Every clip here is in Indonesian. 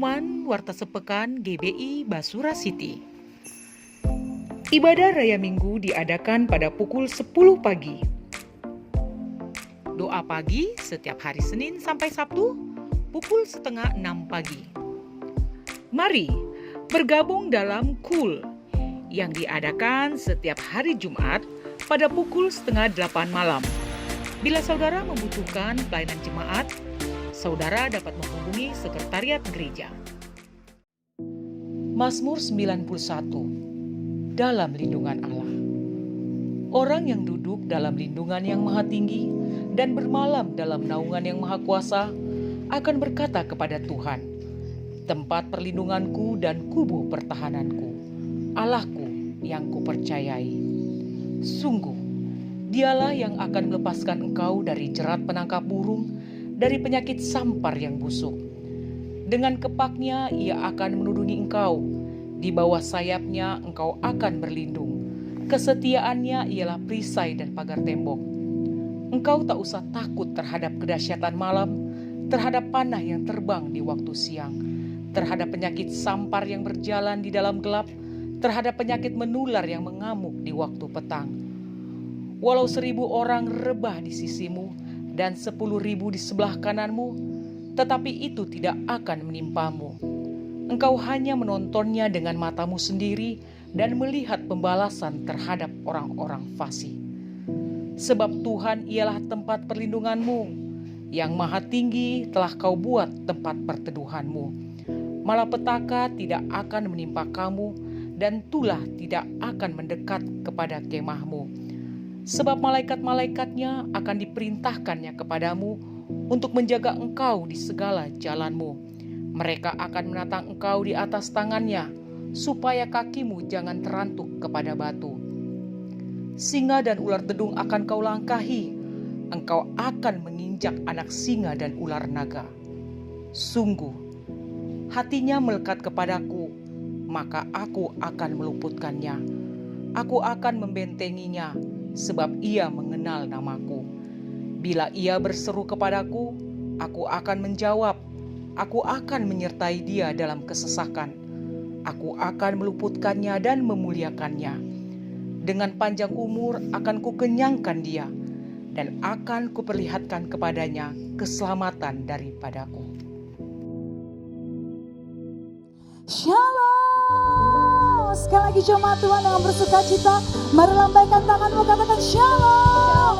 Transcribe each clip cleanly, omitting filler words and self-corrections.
Renungan Warta Sepekan GBI Basura City. Ibadah Raya Minggu diadakan pada pukul 10 pagi. Doa pagi setiap hari Senin sampai Sabtu pukul setengah 6 pagi. Mari bergabung dalam KUL yang diadakan setiap hari Jumat pada pukul setengah 8 malam. Bila saudara membutuhkan pelayanan jemaat, saudara dapat menghubungi sekretariat gereja. Mazmur 91. Dalam lindungan Allah. Orang yang duduk dalam lindungan yang maha tinggi dan bermalam dalam naungan yang maha kuasa akan berkata kepada Tuhan, tempat perlindunganku dan kubu pertahananku, Allahku yang kupercayai. Sungguh, Dialah yang akan melepaskan engkau dari jerat penangkap burung, dari penyakit sampar yang busuk. Dengan kepaknya ia akan menudungi engkau, di bawah sayapnya engkau akan berlindung. Kesetiaannya ialah perisai dan pagar tembok. Engkau tak usah takut terhadap kedahsyatan malam, terhadap panah yang terbang di waktu siang, terhadap penyakit sampar yang berjalan di dalam gelap, terhadap penyakit menular yang mengamuk di waktu petang. Walau 1.000 orang rebah di sisimu dan 10.000 di sebelah kananmu, tetapi itu tidak akan menimpamu. Engkau hanya menontonnya dengan matamu sendiri dan melihat pembalasan terhadap orang-orang fasik. Sebab Tuhan ialah tempat perlindunganmu, yang maha tinggi telah kau buat tempat perteduhanmu. Malapetaka tidak akan menimpa kamu dan tulah tidak akan mendekat kepada kemahmu. Sebab malaikat-malaikatnya akan diperintahkannya kepadamu untuk menjaga engkau di segala jalanmu. Mereka akan menatang engkau di atas tangannya, supaya kakimu jangan terantuk kepada batu. Singa dan ular dedung akan kau langkahi, engkau akan menginjak anak singa dan ular naga. Sungguh, hatinya melekat kepadaku, maka aku akan meluputkannya. Aku akan membentenginya, sebab ia mengenal namaku. Bila ia berseru kepadaku, aku akan menjawab. Aku akan menyertai dia dalam kesesakan. Aku akan meluputkannya dan memuliakannya. Dengan panjang umur akan kukenyangkan dia, dan akan kuperlihatkan kepadanya keselamatan daripadaku. Shalom. Sekali lagi jemaat Tuhan yang bersuka cita, mari lambaikan tanganmu, katakan shalom.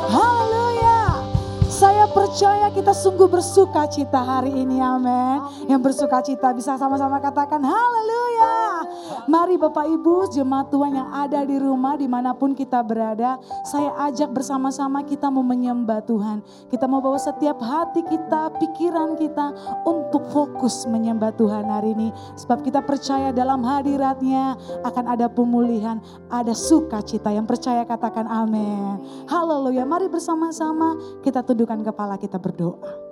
Haleluya. Saya percaya kita sungguh bersuka cita hari ini, amin. Yang bersuka cita bisa sama-sama katakan haleluya. Mari Bapak Ibu jemaat Tuhan yang ada di rumah dimanapun kita berada, saya ajak bersama-sama kita mau menyembah Tuhan. Kita mau bawa setiap hati kita, pikiran kita untuk fokus menyembah Tuhan hari ini. Sebab kita percaya dalam hadirat-Nya akan ada pemulihan, ada sukacita. Yang percaya katakan amin. Haleluya. Mari bersama-sama kita tundukkan kepala, kita berdoa.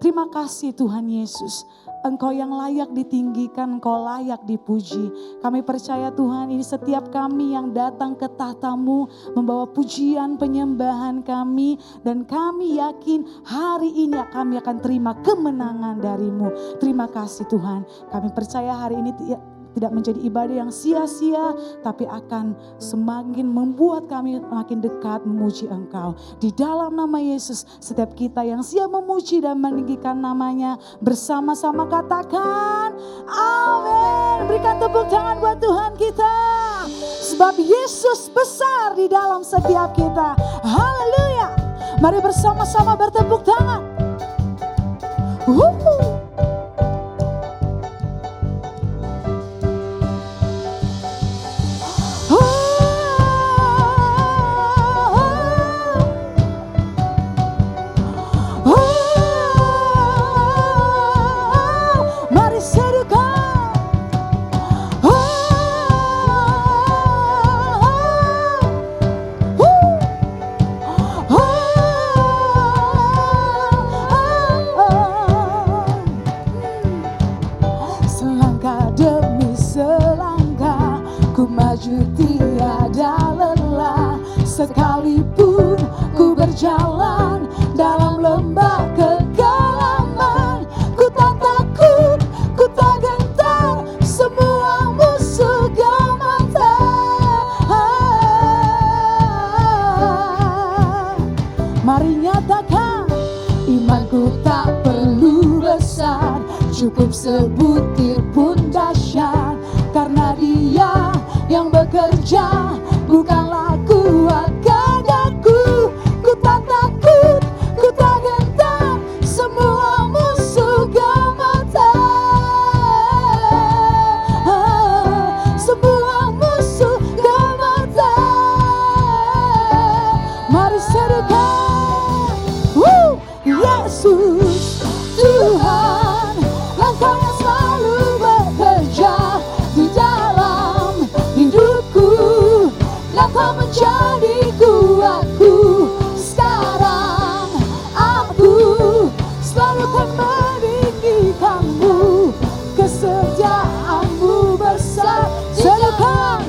Terima kasih Tuhan Yesus. Engkau yang layak ditinggikan, Engkau layak dipuji. Kami percaya Tuhan ini setiap kami yang datang ke tahta-Mu membawa pujian penyembahan kami. Dan kami yakin hari ini kami akan terima kemenangan dari-Mu. Terima kasih Tuhan. Kami percaya hari ini tidak menjadi ibadah yang sia-sia, tapi akan semakin membuat kami makin dekat memuji Engkau. Di dalam nama Yesus, setiap kita yang siap memuji dan meninggikan namanya, bersama-sama katakan amin. Berikan tepuk tangan buat Tuhan kita. Sebab Yesus besar di dalam setiap kita. Haleluya. Mari bersama-sama bertepuk tangan. sebutir pun dahsyat, karena Dia yang bekerja, bukanlah kuat gagahku. Ku tak takut, ku tak gentar, semua musuh gemetar. Semua musuh gemetar. Mari serukan, Yesus Tuhan, Engkau yang selalu bekerja di dalam hidupku. Engkau menjadi kuatku. Sekarang aku selalu kan meninggikanmu, kesetiaanmu besar. Serukan,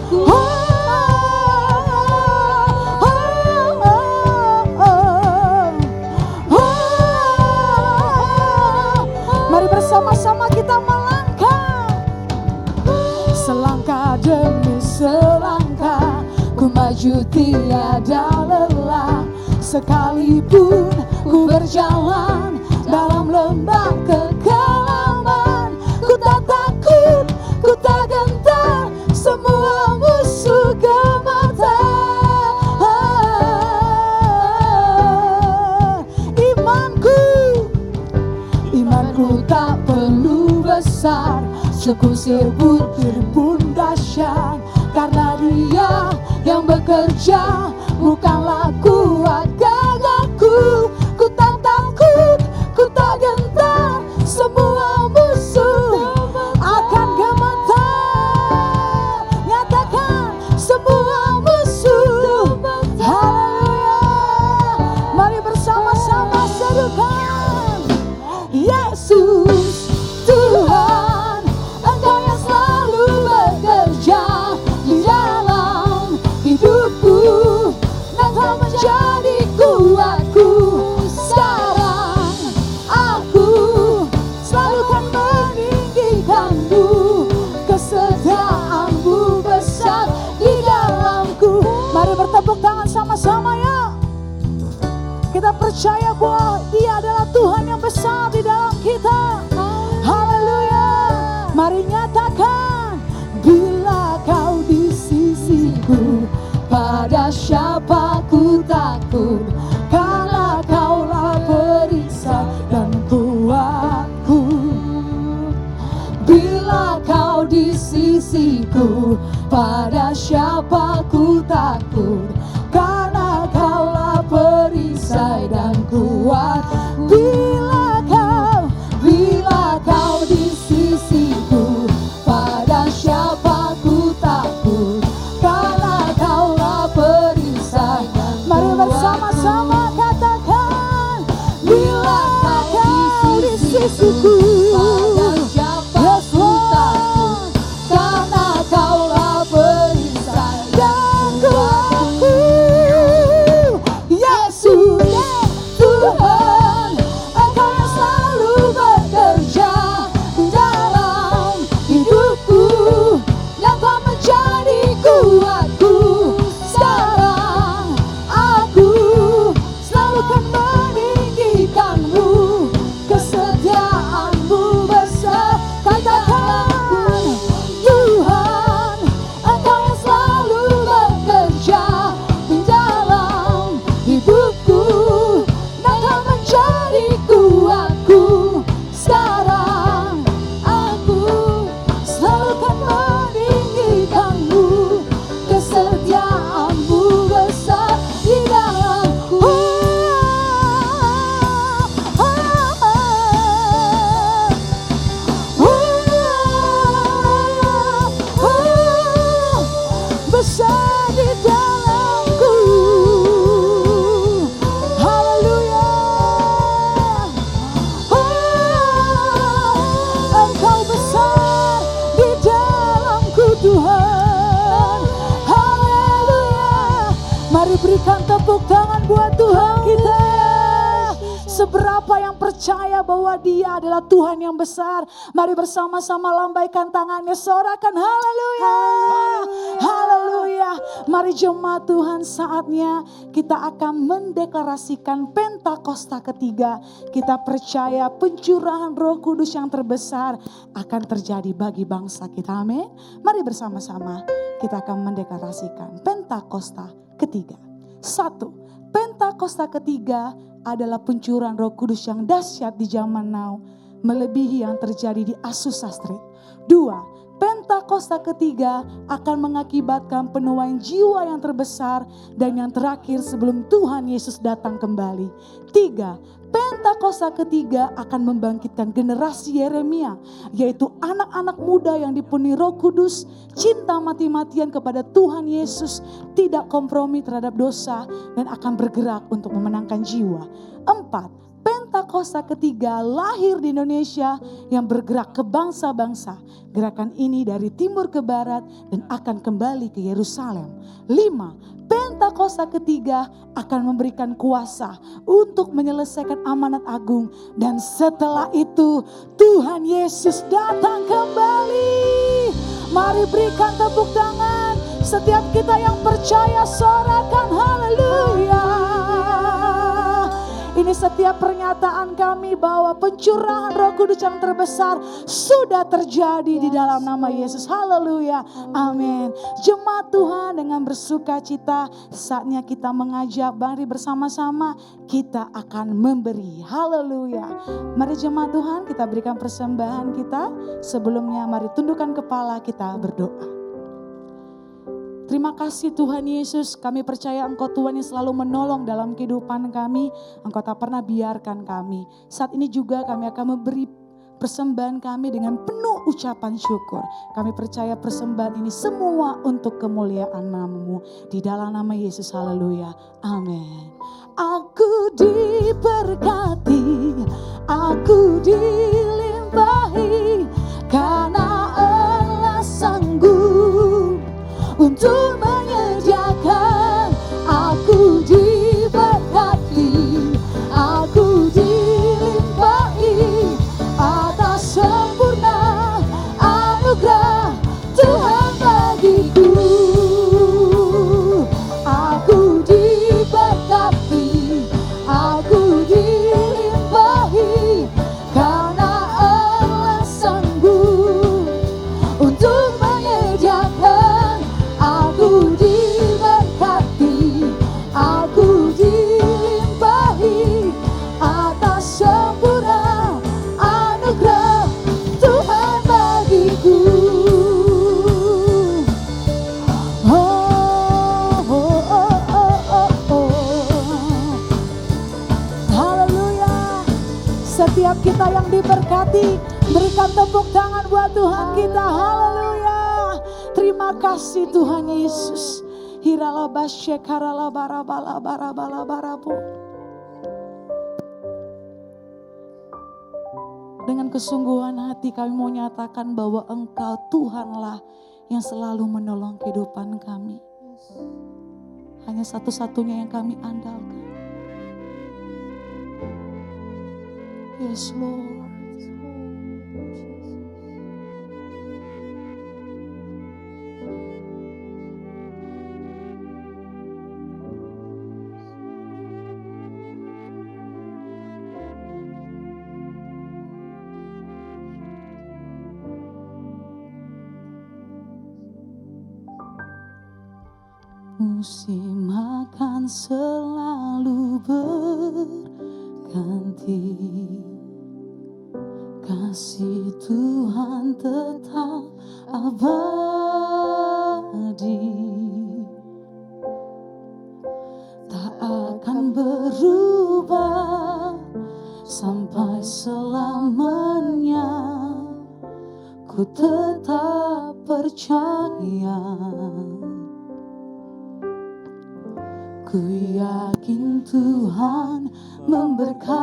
mari bersama-sama kita melangkah, selangkah demi selangkah, ku maju tiada lelah. Sekalipun ku berjalan dalam lembah kekelaman, ku tak takut, ku tak gentar, semua musuh gemetar. Imanku tak perlu besar, sekusir butir pun dahsyat, karena Dia yang bekerja, bukanlah kuat gagahku. Ku tak takut, ku tak gentar, semua musuh akan gemetar. Nyatakan, semua musuh. Haleluya. Mari bersama-sama serukan, Yesus Tuhan, Engkau yang selalu bekerja di dalam hidupku. Engkau menjadi kuatku. Sekarang aku selalu kan meninggikanmu, kesetiaanmu besar di dalamku. Mari bertepuk tangan sama-sama ya. Kita percaya bahwa Dia adalah Tuhan yang besar di dalam kita. Haleluya. Mari nyatakan, bila Kau di sisiku, pada siapa ku takut, karena Kaulah perisai dan kuatku. Bila Kau di sisiku, pada siapa ku takut, karena Kaulah perisai dan kuat. Bila Kau di sisiku, pada siapa ku takut, karena Kaulah perisai dan kuat. Mari bersama-sama katakan, bila Kau di sisiku, pada siapa ku takut, karena Kaulah perisai dan kuatku. Yesus Tuhan, Engkau yang selalu bekerja di dalam hidupku. Engkau menjadi kuatku. Sekarang aku selalu kan meninggikanmu, kesetiaanmu besar. Katakan, Tuhan, Engkau yang selalu bekerja di dalam hidupku. Engkau menjadi kuatku. Sekarang aku selalu kan meninggikanmu, kesetiaanmu besar di dalamku. Besar di dalamku. Haleluya. Engkau besar di dalamku Tuhan. Haleluya. Mari berikan tepuk tangan buat Tuhan kita. Seberapa yang percaya bahwa Dia adalah Tuhan yang besar. Mari bersama-sama lambaikan tangannya, sorakan haleluya. Haleluya. Mari jemaat Tuhan, saatnya kita akan mendeklarasikan Pentakosta ketiga. Kita percaya pencurahan Roh Kudus yang terbesar akan terjadi bagi bangsa kita. Amin. Mari bersama-sama kita akan mendeklarasikan Pentakosta ketiga. 1. Pentakosta ketiga adalah pencurahan Roh Kudus yang dahsyat di zaman now, melebihi yang terjadi di Azusa Street. 2. Pentakosta ketiga akan mengakibatkan penuaian jiwa yang terbesar dan yang terakhir sebelum Tuhan Yesus datang kembali. 3. Pentakosta ketiga akan membangkitkan generasi Yeremia, yaitu anak-anak muda yang dipenuhi Roh Kudus, cinta mati-matian kepada Tuhan Yesus, tidak kompromi terhadap dosa dan akan bergerak untuk memenangkan jiwa. 4. Pentakosta ketiga lahir di Indonesia yang bergerak ke bangsa-bangsa. Gerakan ini dari timur ke barat dan akan kembali ke Yerusalem. 5. Pentakosta ketiga akan memberikan kuasa untuk menyelesaikan amanat agung. Dan setelah itu Tuhan Yesus datang kembali. Mari berikan tepuk tangan. Setiap kita yang percaya sorakan haleluya. Ini setiap pernyataan kami bahwa pencurahan Roh Kudus yang terbesar sudah terjadi di dalam nama Yesus. Haleluya. Amin. Jemaat Tuhan, dengan bersuka cita saatnya kita mengajak, mari bersama-sama kita akan memberi. Haleluya. Mari jemaat Tuhan, kita berikan persembahan kita. Sebelumnya mari tundukkan kepala, kita berdoa. Terima kasih Tuhan Yesus, kami percaya Engkau Tuhan yang selalu menolong dalam kehidupan kami. Engkau tak pernah biarkan kami. Saat ini juga kami akan memberi persembahan kami dengan penuh ucapan syukur. Kami percaya persembahan ini semua untuk kemuliaan nama-Mu. Di dalam nama Yesus, haleluya. Amin. Aku diberkati, aku dilimpahi, karena Allah sanggup untuk menyediakan. Aku diberkati, aku dilimpahi atas sempurna anugerah Tuhan bagiku. Aku diberkati, aku dilimpahi, karena Allah sanggup untuk menyediakan. Aku diberkati, aku dilimpahi atas sempurna anugerah Tuhan bagiku. Oh, oh, oh, oh, oh, oh. Haleluya. Setiap kita yang diberkati, berikan tepuk tangan buat Tuhan kita. Haleluya. Terima kasih Tuhan Yesus. Hirala basyekarala barabala barabala barabu. Dengan kesungguhan hati kami mau nyatakan bahwa Engkau Tuhanlah yang selalu menolong kehidupan kami. Hanya satu-satunya yang kami andalkan. Yes Lord. Musim akan selalu berganti, kasih Tuhan tetap abadi, tak akan berubah sampai selamanya. Ku tetap percaya. Ku yakin Tuhan memberkati.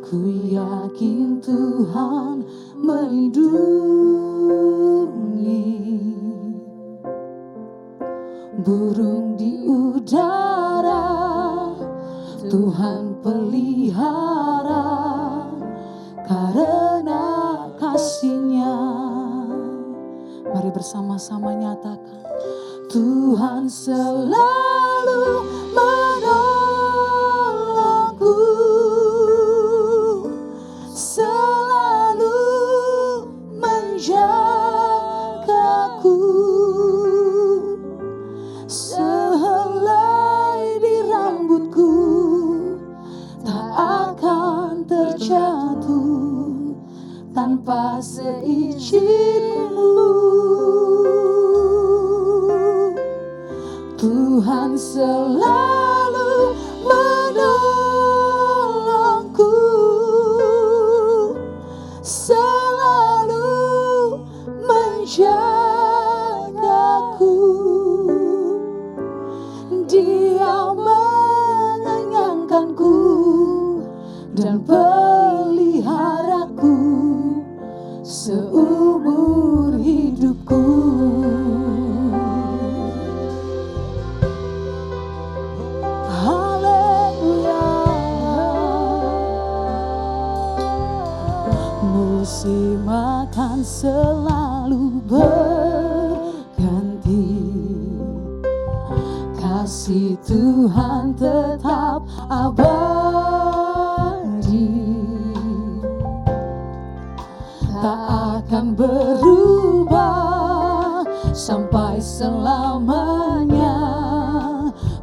Ku yakin Tuhan melindungi. Burung di udara Tuhan pelihara, karena kasih-Nya. Mari bersama-sama nyatakan, Tuhan selalu menolongku, selalu menjagaku, sehelai di rambutku tak akan terjatuh tanpa seizin-Mu. Tuhan selalu menolongku, selalu menjagaku. Dia mengenyangkanku dan peliharaku seumur hidupku. Haleluya. Musim akan selalu berganti, kasih Tuhan tetap abadi, tak akan berubah sampai selamanya.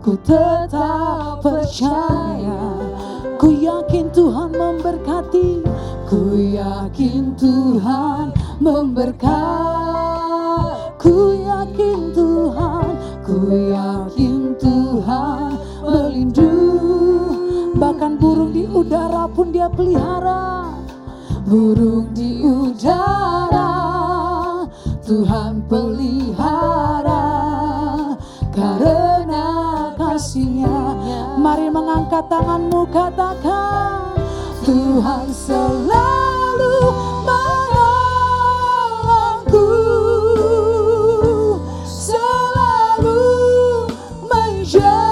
Ku tetap percaya, ku yakin Tuhan memberkati, ku yakin Tuhan memberkati, ku yakin Tuhan, ku yakin Tuhan melindungi. Bahkan burung di udara pun Dia pelihara, burung di udara Tuhan pelihara karena kasih-Nya. Mari mengangkat tanganmu, katakan, Tuhan selalu menolongku, selalu menjagaku,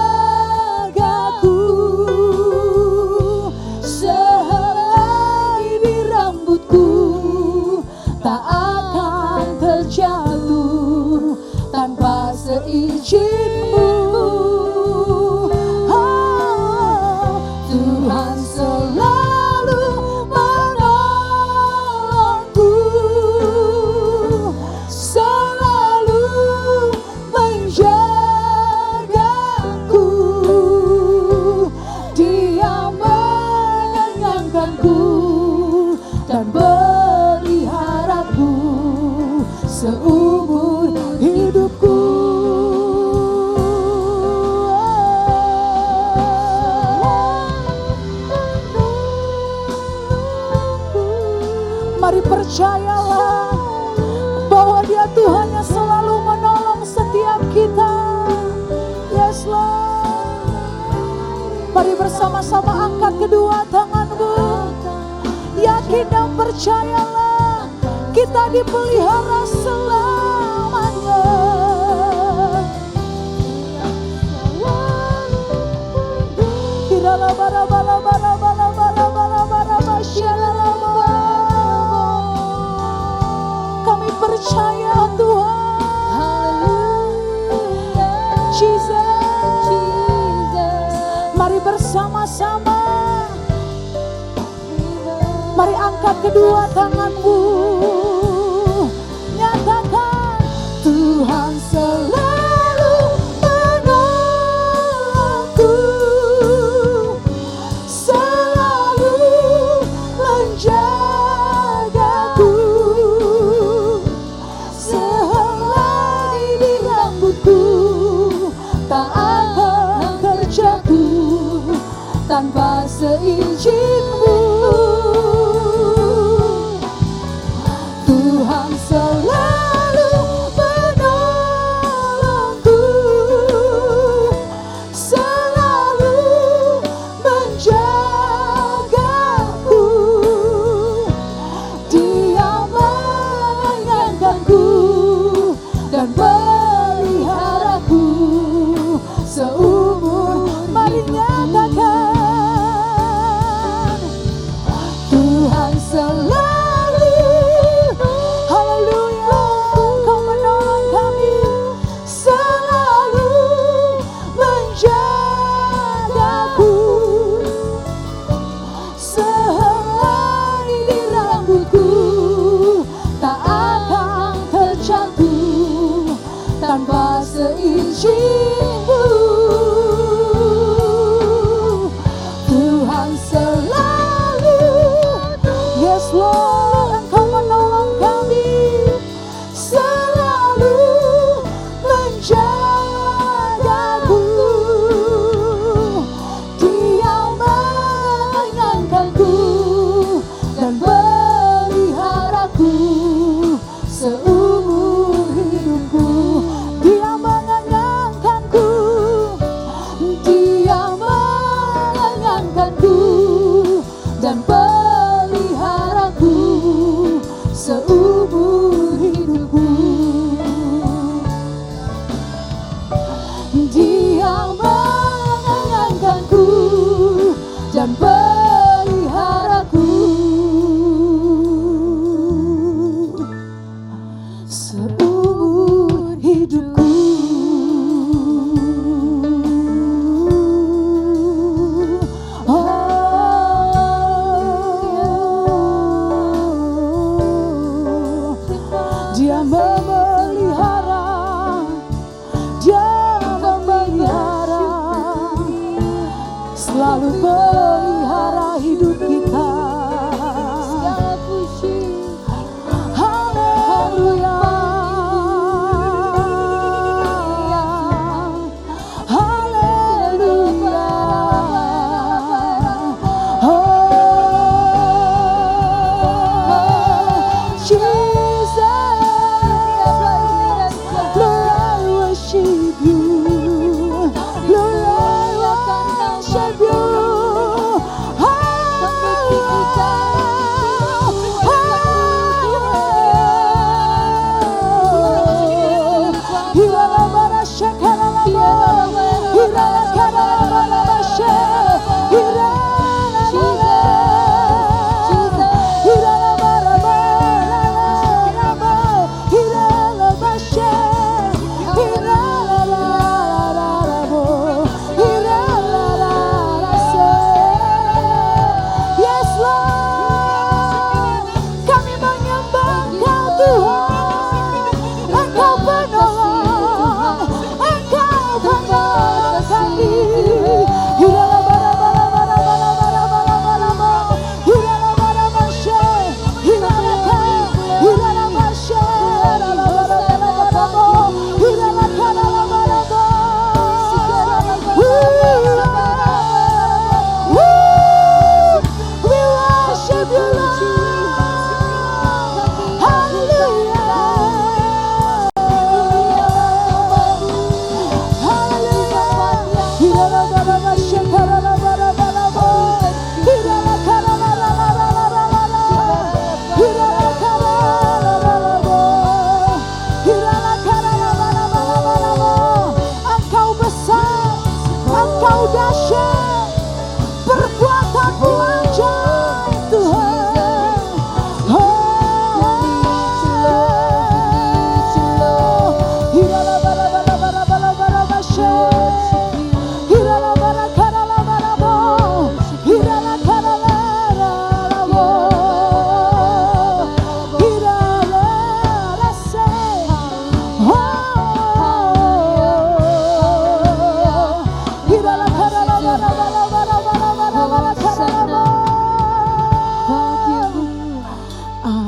sehelai di rambutku tak akan terjatuh tanpa seizin-Mu. Tuhan selalu menolongku, selalu menjagaku, Dia mengenyangkanku dan peliharaku seumur hidupku. Mari percayalah bahwa Dia Tuhan yang selalu menolong setiap kita. Yes Lord. Mari bersama-sama angkat kedua tanganmu, yakin dan percayalah kita dipelihara selamanya. Kami percaya Tuhan. Jesus. Mari bersama-sama, mari angkat kedua tanganmu, nyatakan, Tuhan selalu menolongku, selalu menjagaku, sehelai di rambutku tak akan terjatuh tanpa seizin-Mu. seumur hidupku. Dia mengenangkanku dan peliharaku seumur hidupku. Dia memelihara, Dia memelihara, selalu pelihara hidup kita. Segala puji, haleluya, haleluya.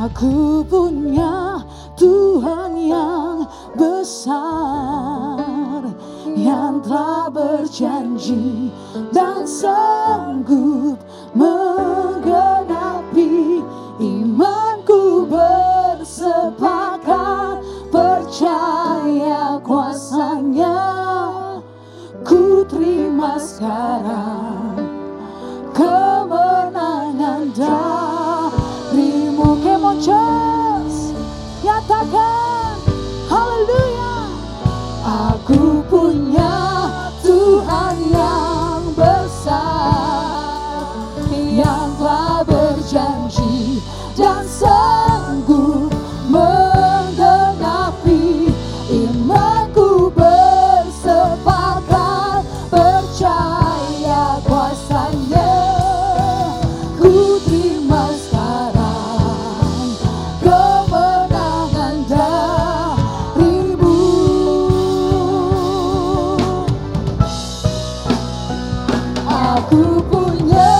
Aku punya Tuhan yang besar, yang telah berjanji dan sanggup menggenapi. Imanku bersepakat, percaya kuasanya. Ku terima sekarang kemenangan darimu. Come on church, nyatakan haleluya. Aku punya Tuhan yang besar, yang telah berjanji dan sanggup menggenapi. Imanku bersepakat, percaya kuasanya. Ku terima sekarang kemenangan darimu. Aku punya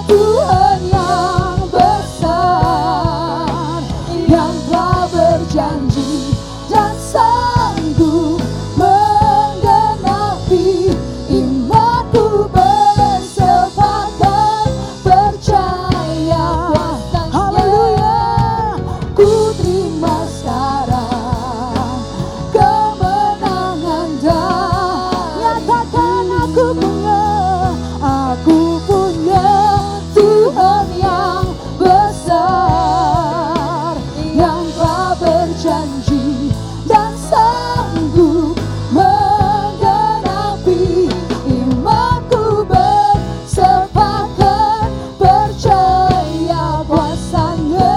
Tuhan yang besar, yang telah berjanji dan sanggup menggenapi. Imanku bersepakat, percaya kuasanya. Haleluya. Ku terima sekarang kemenangan nyatakan aku punya Tuhan yang besar, berjanji dan sanggup menggenapi. Imanku bersepakat percaya kuasanya.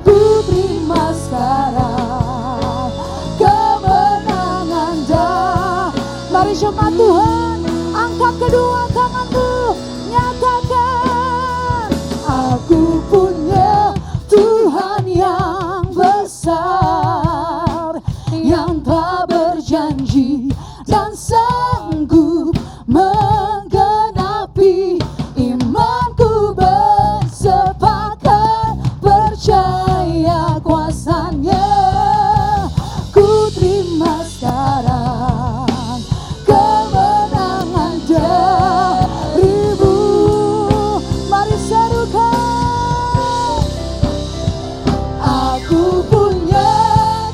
Ku terima sekarang kemenangan dah. Mari jemaat Tuhan, angkat kedua tanganmu, nyatakan, aku punya Tuhan yang besar, yang telah berjanji dan sanggup menggenapi. Imanku bersepakat percaya kuasanya. Ku terima sekarang kemenangan darimu. Mari serukan, aku punya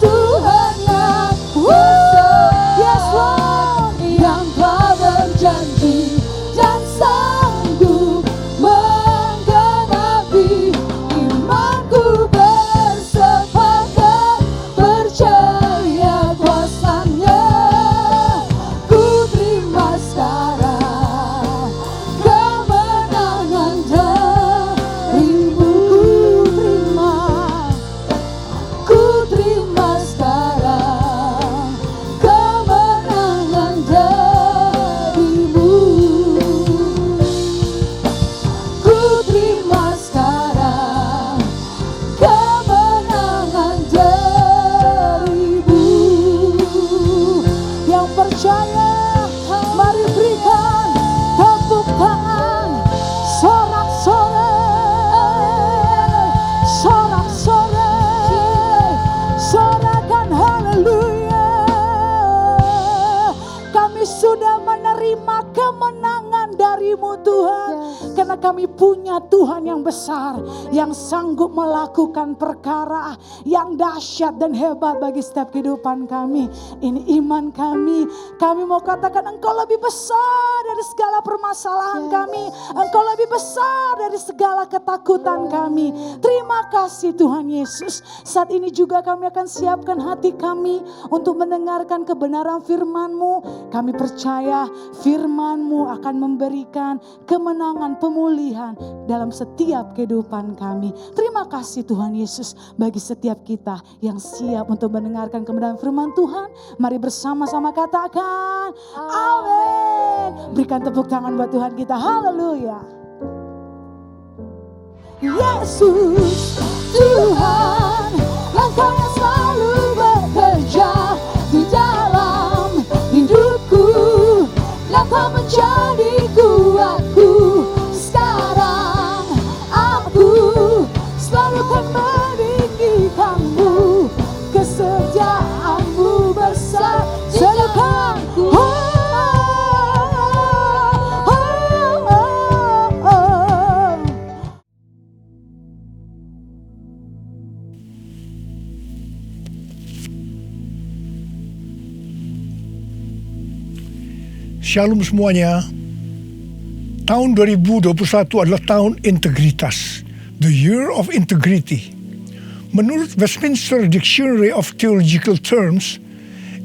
Tuhan yang besar, yes Lord, yang telah berjanji dan sanggup menggenapi. Imanku bersepakat percaya kuasanya. Ku terima sekarang kemenangan darimu. Ku terima sekarang kemenangan darimu. Ku terima sekarang kemenangan darimu. Yang percaya, mari berikan tepuk tangan, sorak-sorai, sorak-sorai, sorakan haleluya. Kami sudah menerima kemenangan darimu Tuhan, karena kami punya Tuhan yang besar, yang sanggup melakukan perkara yang dahsyat dan hebat bagi setiap kehidupan kami. Ini iman kami. Kami mau katakan, Engkau lebih besar dari segala permasalahan kami. Engkau lebih besar dari segala ketakutan kami. Terima kasih Tuhan Yesus. Saat ini juga kami akan siapkan hati kami untuk mendengarkan kebenaran firman-Mu. Kami percaya firman-Mu akan memberikan kemenangan, pemulihan dalam setiap kehidupan kami. Terima kasih Tuhan Yesus bagi setiap kita yang siap untuk mendengarkan kebenaran firman Tuhan. Mari bersama-sama katakan amin. Berikan tepuk tangan buat Tuhan kita. Haleluya. Yesus Tuhan, Engkau yang selalu bekerja di dalam hidupku. Engkau menjadi kuatku. Sekarang aku selalu akan meninggikanmu. Kesetiaanmu besar. Selukan Shalom semuanya. Tahun 2021 adalah tahun integritas, the year of integrity. Menurut Westminster Dictionary of Theological Terms,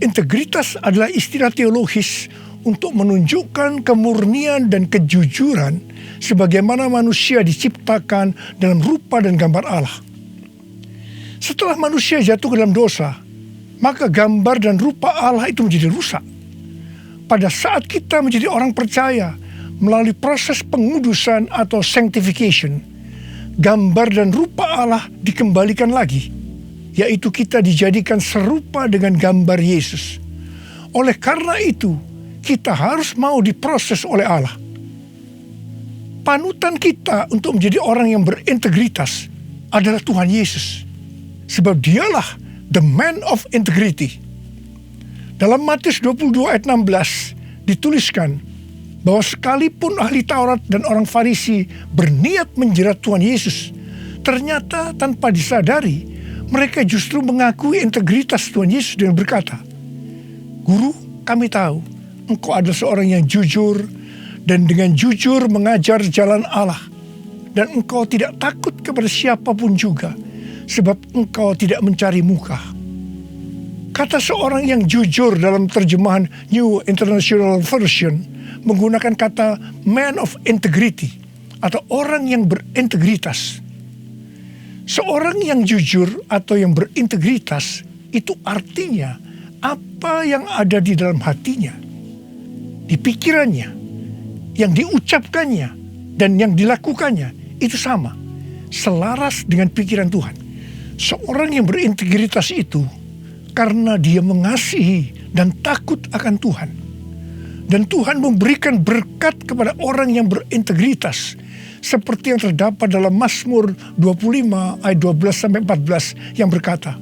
integritas adalah istilah teologis untuk menunjukkan kemurnian dan kejujuran sebagaimana manusia diciptakan dalam rupa dan gambar Allah. Setelah manusia jatuh ke dalam dosa, maka gambar dan rupa Allah itu menjadi rusak. Pada saat kita menjadi orang percaya melalui proses pengudusan atau sanctification, gambar dan rupa Allah dikembalikan lagi, yaitu kita dijadikan serupa dengan gambar Yesus. Oleh karena itu, kita harus mau diproses oleh Allah. Panutan kita untuk menjadi orang yang berintegritas adalah Tuhan Yesus, sebab dialah the man of integrity. Dalam Matius 22 ayat 16 dituliskan bahwa sekalipun ahli Taurat dan orang Farisi berniat menjerat Tuhan Yesus, ternyata tanpa disadari mereka justru mengakui integritas Tuhan Yesus dengan berkata, "Guru, kami tahu Engkau adalah seorang yang jujur dan dengan jujur mengajar jalan Allah, dan Engkau tidak takut kepada siapapun juga, sebab engkau tidak mencari muka. Kata seorang yang jujur dalam terjemahan New International Version menggunakan kata man of integrity atau orang yang berintegritas. Seorang yang jujur atau yang berintegritas itu artinya apa yang ada di dalam hatinya, di pikirannya, yang diucapkannya, dan yang dilakukannya itu sama, selaras dengan pikiran Tuhan. Seorang yang berintegritas itu karena dia mengasihi dan takut akan Tuhan. Dan Tuhan memberikan berkat kepada orang yang berintegritas. Seperti yang terdapat dalam Mazmur 25 ayat 12-14 yang berkata,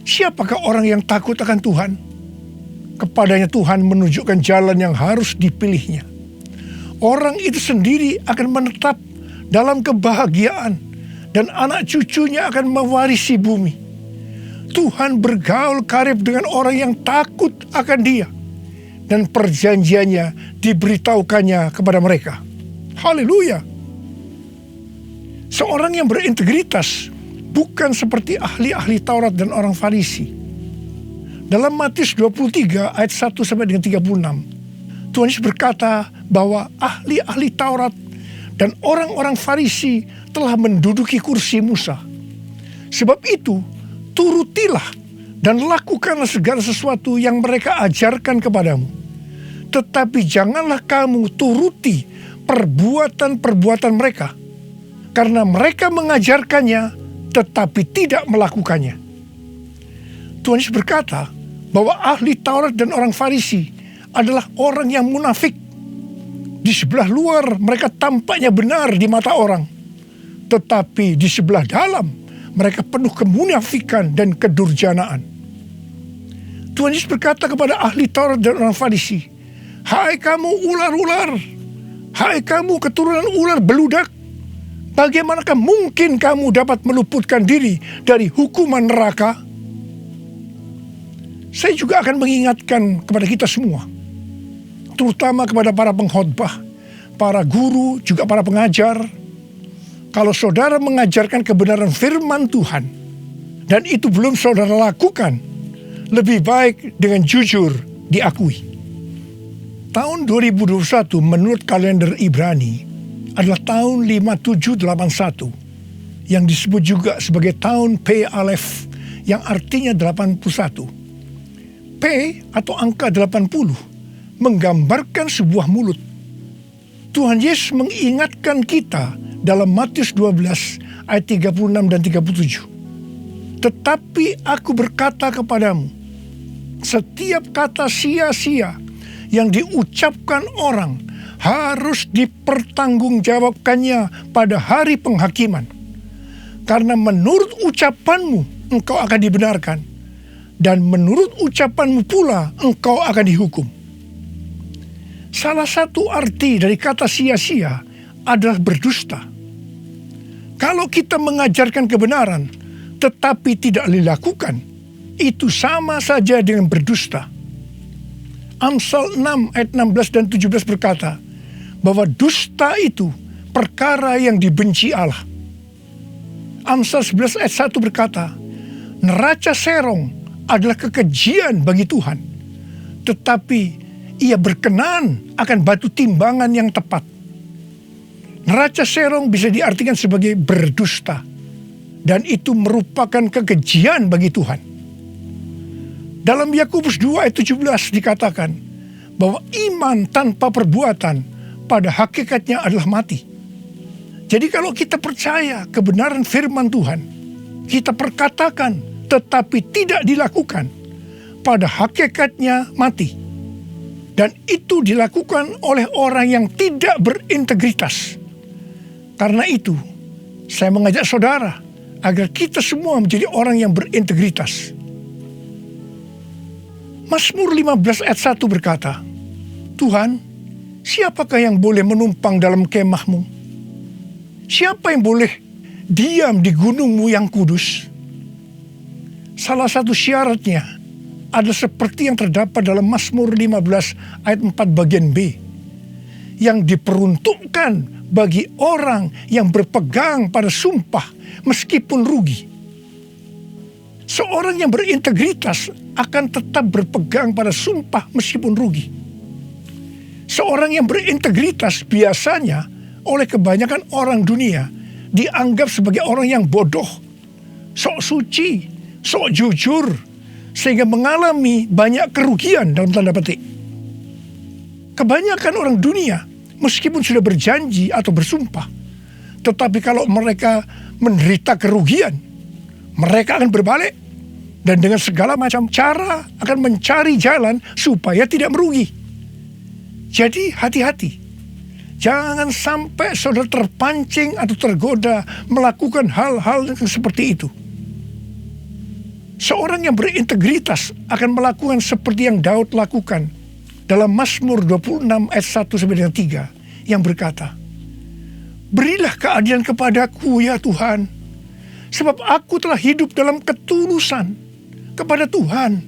siapakah orang yang takut akan Tuhan? Kepadanya Tuhan menunjukkan jalan yang harus dipilihnya. Orang itu sendiri akan menetap dalam kebahagiaan dan anak cucunya akan mewarisi bumi. Tuhan bergaul karib dengan orang yang takut akan Dia dan perjanjiannya diberitahukannya kepada mereka. Haleluya. Seorang yang berintegritas bukan seperti ahli-ahli Taurat dan orang Farisi. Dalam Matius 23 ayat 1 sampai dengan 36, Tuhan Yesus berkata bahwa ahli-ahli Taurat dan orang-orang Farisi telah menduduki kursi Musa. Sebab itu, turutilah dan lakukanlah segala sesuatu yang mereka ajarkan kepadamu. Tetapi janganlah kamu turuti perbuatan-perbuatan mereka, karena mereka mengajarkannya tetapi tidak melakukannya. Tuhan Yesus berkata bahwa ahli Taurat dan orang Farisi adalah orang yang munafik. Di sebelah luar mereka tampaknya benar di mata orang, tetapi di sebelah dalam mereka penuh kemunafikan dan kedurjanaan. Tuhan Yesus berkata kepada ahli Taurat dan orang Farisi, hai kamu ular-ular, hai kamu keturunan ular beludak, bagaimanakah mungkin kamu dapat meluputkan diri dari hukuman neraka? Saya juga akan mengingatkan kepada kita semua, terutama kepada para pengkhotbah, para guru, juga para pengajar. Kalau saudara mengajarkan kebenaran firman Tuhan dan itu belum saudara lakukan, lebih baik dengan jujur diakui. Tahun 2021 menurut kalender Ibrani adalah tahun 5781 yang disebut juga sebagai tahun P Aleph yang artinya 81. P atau angka 80 menggambarkan sebuah mulut. Tuhan Yesus mengingatkan kita dalam Matius 12 ayat 36 dan 37. Tetapi aku berkata kepadamu, setiap kata sia-sia yang diucapkan orang harus dipertanggungjawabkannya pada hari penghakiman. Karena menurut ucapanmu engkau akan dibenarkan, dan menurut ucapanmu pula engkau akan dihukum. Salah satu arti dari kata sia-sia adalah berdusta. Kalau kita mengajarkan kebenaran tetapi tidak dilakukan, itu sama saja dengan berdusta. Amsal 6 ayat 16 dan 17 berkata bahwa dusta itu perkara yang dibenci Allah. Amsal 11 ayat 1 berkata, neraca serong adalah kekejian bagi Tuhan, tetapi ia berkenan akan batu timbangan yang tepat. Neraca serong bisa diartikan sebagai berdusta, dan itu merupakan kekejian bagi Tuhan. Dalam Yakobus 2 ayat 17 dikatakan bahwa iman tanpa perbuatan pada hakikatnya adalah mati. Jadi kalau kita percaya kebenaran firman Tuhan, kita perkatakan tetapi tidak dilakukan, pada hakikatnya mati. Dan itu dilakukan oleh orang yang tidak berintegritas. Karena itu, saya mengajak saudara agar kita semua menjadi orang yang berintegritas. Mazmur 15 ayat 1 berkata, Tuhan, siapakah yang boleh menumpang dalam kemahmu? Siapa yang boleh diam di gunungmu yang kudus? Salah satu syaratnya adalah seperti yang terdapat dalam Mazmur 15 ayat 4 bagian B, yang diperuntukkan bagi orang yang berpegang pada sumpah meskipun rugi. Seorang yang berintegritas akan tetap berpegang pada sumpah meskipun rugi. Seorang yang berintegritas biasanya oleh kebanyakan orang dunia dianggap sebagai orang yang bodoh, sok suci, sok jujur, sehingga mengalami banyak kerugian dalam tanda petik. Kebanyakan orang dunia meskipun sudah berjanji atau bersumpah, tetapi kalau mereka menderita kerugian, mereka akan berbalik dan dengan segala macam cara akan mencari jalan supaya tidak merugi. Jadi hati-hati. Jangan sampai saudara terpancing atau tergoda melakukan hal-hal yang seperti itu. Seorang yang berintegritas akan melakukan seperti yang Daud lakukan dalam Mazmur 26 ayat 1 sampai dengan 3 yang berkata, "Berilah keadilan kepadaku ya Tuhan, sebab aku telah hidup dalam ketulusan kepada Tuhan.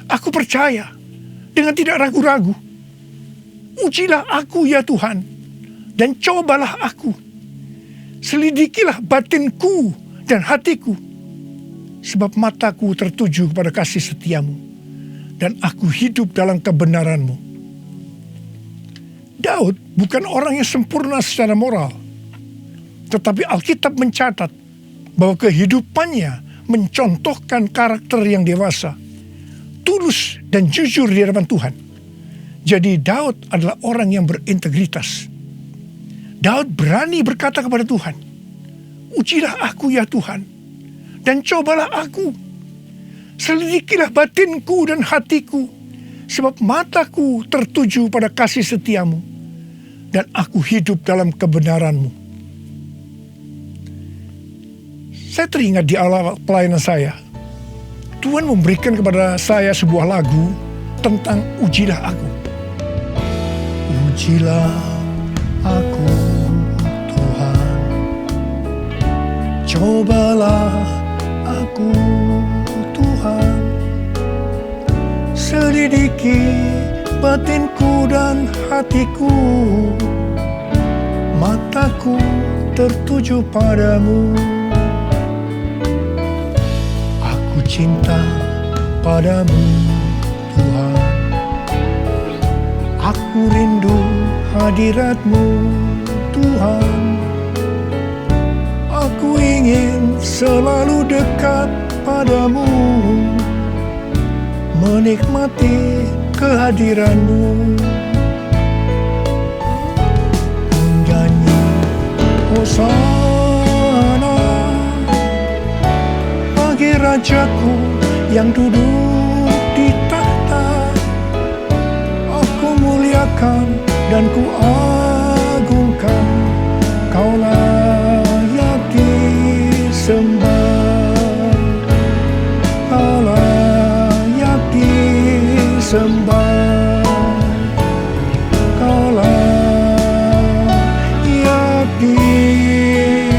Aku percaya dengan tidak ragu-ragu. Ujilah aku ya Tuhan, dan cobalah aku. Selidikilah batinku dan hatiku, sebab mataku tertuju kepada kasih setiamu, dan aku hidup dalam kebenaranmu." Daud bukan orang yang sempurna secara moral, tetapi Alkitab mencatat bahwa kehidupannya mencontohkan karakter yang dewasa, tulus dan jujur di hadapan Tuhan. Jadi Daud adalah orang yang berintegritas. Daud berani berkata kepada Tuhan, "Ujilah aku ya Tuhan, dan cobalah aku. Selidikilah batinku dan hatiku, sebab mataku tertuju pada kasih setiamu, dan aku hidup dalam kebenaranmu." Saya teringat di awal pelayanan saya, Tuhan memberikan kepada saya sebuah lagu tentang ujilah aku. Ujilah aku Tuhan, cobalah aku Tuhan, selidiki batinku dan hatiku, mataku tertuju padamu. Aku cinta padamu Tuhan, aku rindu hadirat-Mu Tuhan. Aku ingin selalu dekat padamu, menikmati kehadiran-Mu. Menyanyi Hosana bagi Rajaku yang duduk di tahta. Aku muliakan dan ku agungkan, Kau layak disembah, Kau layak disembah, Kau layak disembah.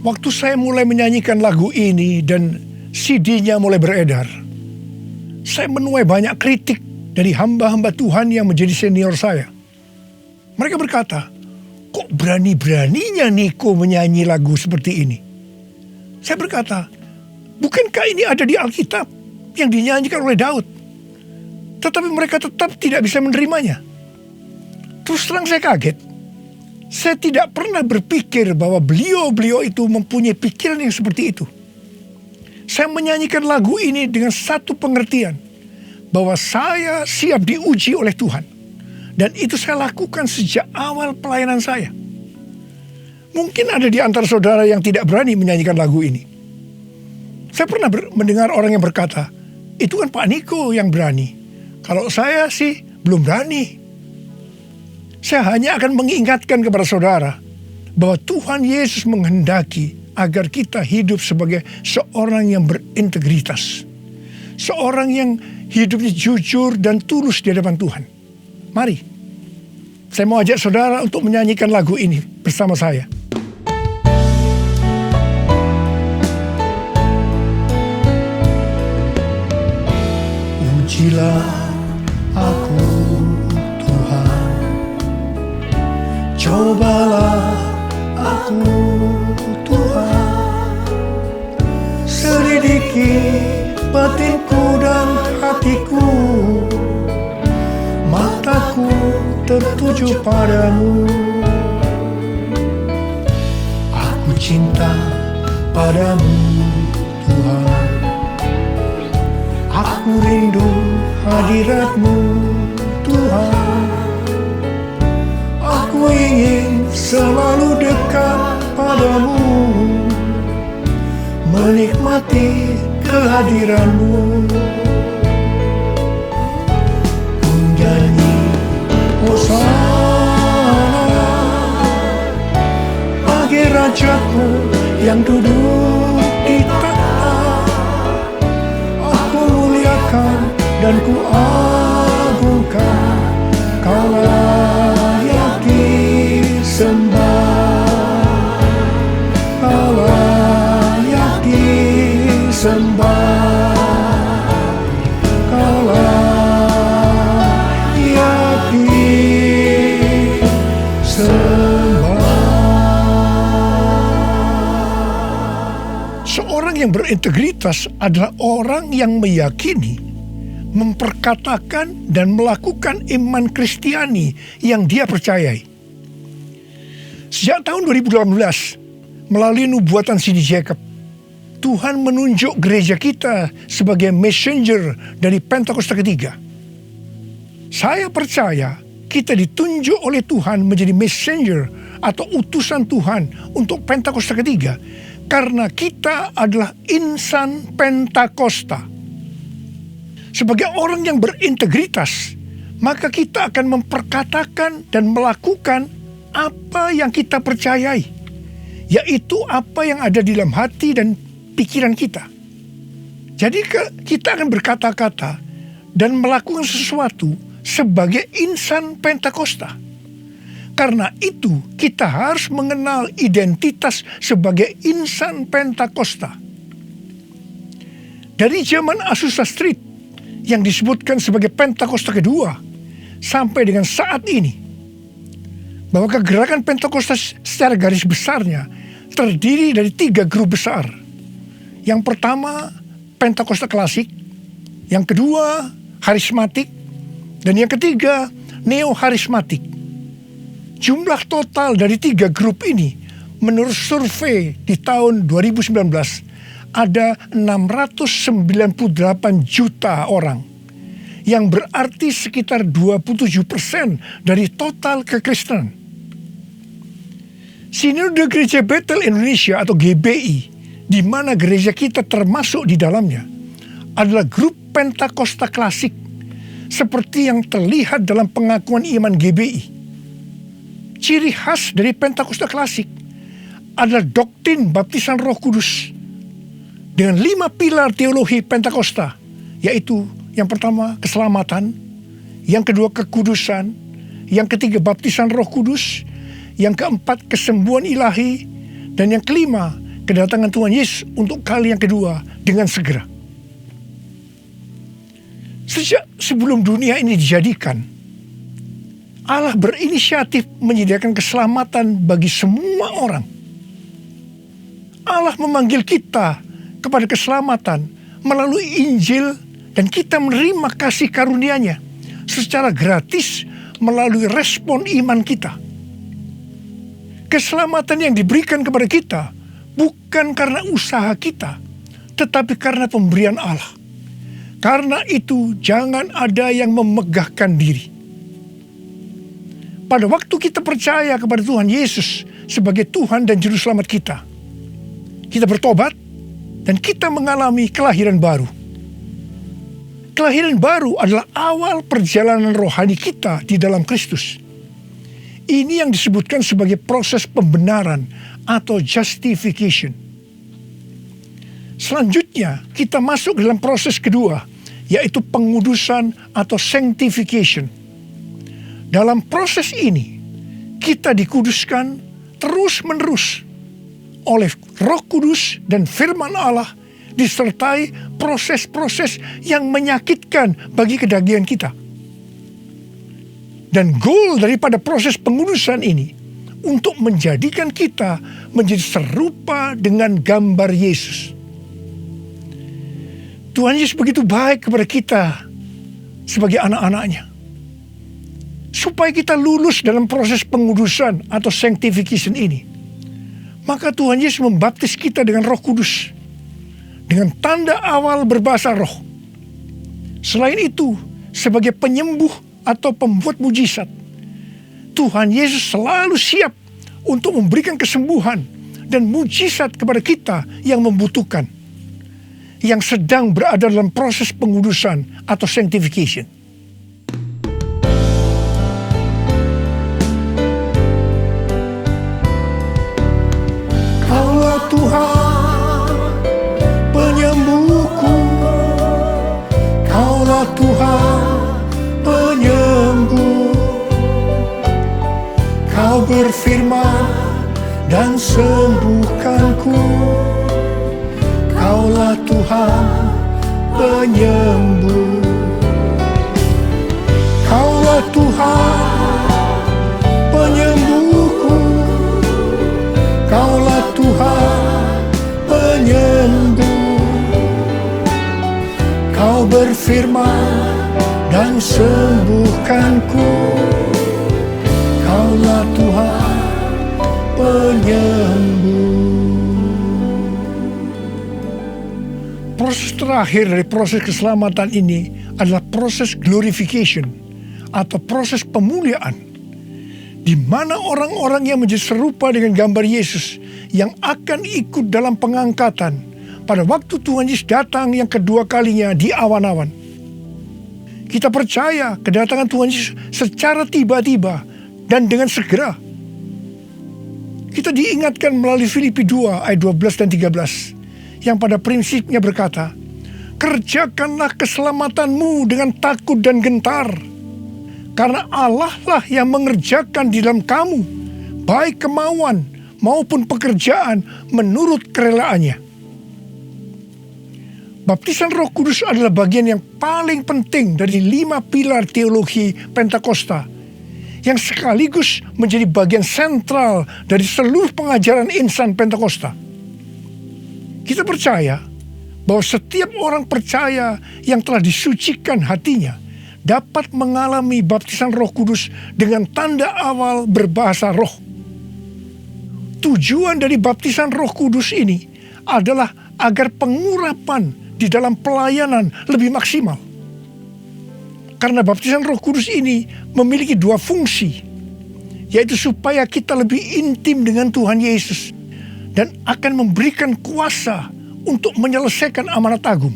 Waktu saya mulai menyanyikan lagu ini dan CD-nya mulai beredar, saya menuai banyak kritik dari hamba-hamba Tuhan yang menjadi senior saya. Mereka berkata, "Kok berani-beraninya Niko menyanyi lagu seperti ini?" Saya berkata, "Bukankah ini ada di Alkitab yang dinyanyikan oleh Daud?" Tetapi mereka tetap tidak bisa menerimanya. Terus terang saya kaget. Saya tidak pernah berpikir bahwa beliau-beliau itu mempunyai pikiran yang seperti itu. Saya menyanyikan lagu ini dengan satu pengertian, bahwa saya siap diuji oleh Tuhan. Dan itu saya lakukan sejak awal pelayanan saya. Mungkin ada di antara saudara yang tidak berani menyanyikan lagu ini. Saya pernah mendengar orang yang berkata, "Itu kan Pak Niko yang berani. Kalau saya sih belum berani." Saya hanya akan mengingatkan kepada saudara bahwa Tuhan Yesus menghendaki agar kita hidup sebagai seorang yang berintegritas. Seorang yang hidupnya jujur dan tulus di hadapan Tuhan. Mari, saya mau ajak saudara untuk menyanyikan lagu ini bersama saya. Ujilah aku Tuhan, cobalah aku Tuhan, selidiki batinku dan hatiku, mataku tertuju padamu. Aku cinta padamu Tuhan, aku rindu hadirat-Mu Tuhan. Aku ingin selalu dekat padamu, menikmati kehadiran-Mu. Ku nyanyi Hosana bagi Rajaku yang duduk di tahta. Aku muliakan dan ku agungkan, Kau layak disembah, Kau layak disembah, Kau layak disembah. Seorang yang berintegritas adalah orang yang meyakini, memperkatakan dan melakukan iman Kristiani yang dia percayai. Sejak tahun 2018, melalui nubuatan Cindy Jacob, Tuhan menunjuk gereja kita sebagai messenger dari Pentakosta ketiga. Saya percaya kita ditunjuk oleh Tuhan menjadi messenger atau utusan Tuhan untuk Pentakosta ketiga karena kita adalah insan Pentakosta. Sebagai orang yang berintegritas, maka kita akan memperkatakan dan melakukan apa yang kita percayai, yaitu apa yang ada di dalam hati dan pikiran kita. Jadi kita akan berkata-kata dan melakukan sesuatu sebagai insan Pentakosta. Karena itu kita harus mengenal identitas sebagai insan Pentakosta. Dari zaman Azusa Street yang disebutkan sebagai Pentakosta kedua sampai dengan saat ini, bahwa kegerakan Pentakosta secara garis besarnya terdiri dari 3 grup besar. Yang pertama Pentakosta klasik, yang kedua harismatik, dan yang ketiga neo-harismatik. Jumlah total dari 3 grup ini menurut survei di tahun 2019 ada 698 juta orang, yang berarti sekitar 27% dari total kekristenan. Sinode Gereja Bethel Indonesia atau GBI, di mana gereja kita termasuk di dalamnya, adalah grup Pentakosta klasik, seperti yang terlihat dalam pengakuan iman GBI. Ciri khas dari Pentakosta klasik adalah doktrin baptisan Roh Kudus dengan 5 pilar teologi Pentakosta, yaitu yang pertama keselamatan, yang kedua kekudusan, yang ketiga baptisan Roh Kudus, yang keempat kesembuhan ilahi, dan yang kelima kedatangan Tuhan Yesus untuk kali yang kedua dengan segera. Sejak sebelum dunia ini dijadikan, Allah berinisiatif menyediakan keselamatan bagi semua orang. Allah memanggil kita kepada keselamatan melalui Injil, dan kita menerima kasih karunia-Nya secara gratis melalui respon iman kita. Keselamatan yang diberikan kepada kita bukan karena usaha kita, tetapi karena pemberian Allah. Karena itu jangan ada yang memegahkan diri. Pada waktu kita percaya kepada Tuhan Yesus sebagai Tuhan dan Juru Selamat kita bertobat dan kita mengalami kelahiran baru. Kelahiran baru adalah awal perjalanan rohani kita di dalam Kristus. Ini yang disebutkan sebagai proses pembenaran atau justification. Selanjutnya kita masuk dalam proses kedua, yaitu pengudusan atau sanctification. Dalam proses ini kita dikuduskan terus-menerus oleh Roh Kudus dan firman Allah, disertai proses-proses yang menyakitkan bagi kedagingan kita. Dan goal daripada proses pengudusan ini untuk menjadikan kita menjadi serupa dengan gambar Yesus. Tuhan Yesus begitu baik kepada kita sebagai anak-anaknya, supaya kita lulus dalam proses pengudusan atau sanctification ini. Maka Tuhan Yesus membaptis kita dengan Roh Kudus, dengan tanda awal berbahasa roh. Selain itu, sebagai penyembuh atau pembuat mujizat, Tuhan Yesus selalu siap untuk memberikan kesembuhan dan mujizat kepada kita yang membutuhkan, yang sedang berada dalam proses pengudusan atau sanctification. Kaulah Tuhan penyembuhku, Kaulah Tuhan penyembuh. Kau berfirman dan sembuhkanku, Kaulah Tuhan penyembuh. Kaulah Tuhan penyembuhku, Kaulah Tuhan penyembuh. Kau berfirman dan sembuhkanku, Kaulah Tuhan penyembuh. Proses terakhir dari proses keselamatan ini adalah proses glorification atau proses pemuliaan, di mana orang-orang yang menjadi serupa dengan gambar Yesus yang akan ikut dalam pengangkatan pada waktu Tuhan Yesus datang yang kedua kalinya di awan-awan. Kita percaya kedatangan Tuhan Yesus secara tiba-tiba dan dengan segera. Kita diingatkan melalui Filipi 2 ayat 12 dan 13 yang pada prinsipnya berkata, kerjakanlah keselamatanmu dengan takut dan gentar, karena Allah lah yang mengerjakan di dalam kamu baik kemauan maupun pekerjaan menurut kerelaannya. Baptisan Roh Kudus adalah bagian yang paling penting dari 5 pilar teologi Pentakosta, yang sekaligus menjadi bagian sentral dari seluruh pengajaran insan Pentakosta. Kita percaya bahwa setiap orang percaya yang telah disucikan hatinya dapat mengalami baptisan Roh Kudus dengan tanda awal berbahasa roh. Tujuan dari baptisan Roh Kudus ini adalah agar pengurapan di dalam pelayanan lebih maksimal. Karena baptisan Roh Kudus ini memiliki 2 fungsi, yaitu supaya kita lebih intim dengan Tuhan Yesus dan akan memberikan kuasa untuk menyelesaikan amanat agung.